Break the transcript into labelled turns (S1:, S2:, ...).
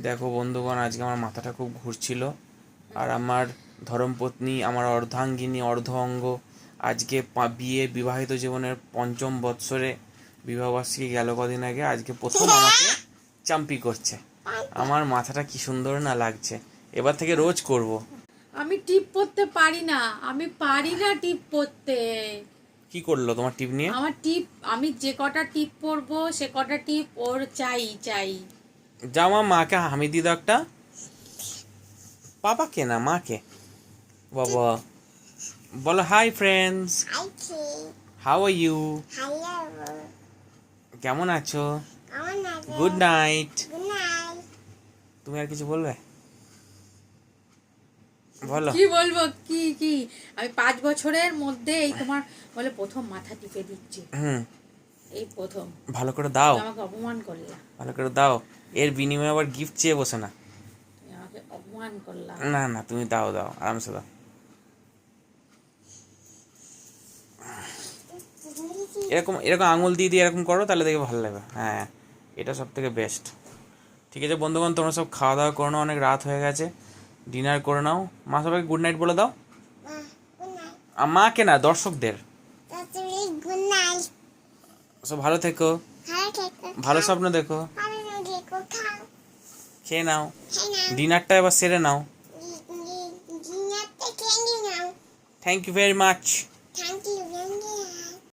S1: দেখো বন্ধুগণ, আজকে আমার মাথাটা খুব ঘুরছিল। আর আমার ধর্মপত্নী, আমার অর্ধাঙ্গিনী, অর্ধ অঙ্গ আজকে বিবাহিত জীবনের ৫ম বৎসরে বিবাহবার্ষিকী গেল কদিন আগে। আজকে প্রথম আমাকে চাম্পি করছে। আমার মাথাটা কি সুন্দর না লাগছে। এবার থেকে রোজ করব।
S2: আমি টিপ পড়তে পারি না, আমি পারি না টিপ পড়তে।
S1: কি করলো তোমার টিপ নিয়ে?
S2: আমার টিপ, আমি যে কটা টিপ পরবো সে কটা টিপ ওর চাই চাই।
S1: যাও মাকে হামি দি দাও একটা। পাপাকে না, মাকে। বাবা বলো, hi friends, how are you, কেমন আছো, গুড নাইট। তুমি আর কিছু বলবে? বলো।
S2: কি বলবো, কি কি আমি 5 বছরের মধ্যে এই তোমার বলে প্রথম মাথা টিপে দিচ্ছি। এই প্রথম।
S1: ভালো করে দাও,
S2: তুমি আমাকে অপমান করলা।
S1: ভালো করে দাও। এর বিনিময়ে আবার গিফট চেয়ে বসে না।
S2: তুমি আমাকে অপমান করলা।
S1: না না, তুমি দাও দাও, আরামসে দাও। এরকম এরকম আঙুল দিয়ে দিয়ে এরকম করো, তাহলে দেখে ভালো লাগবে। হ্যাঁ, এটা সব থেকে বেস্ট। ঠিক আছে বন্ধুগণ, তোমরা সব খাওয়া দাওয়া করো না, অনেক রাত হয়ে গেছে। ডিনার করে নাও। মা সবাইকে গুড নাইট বলে দাও। মাকে না, দর্শকদের। সব ভালো থেকো, ভালো স্বপ্ন দেখো, খেয়ে নাও। ডিনারটা এবার সেরে নাও। Thank you very much.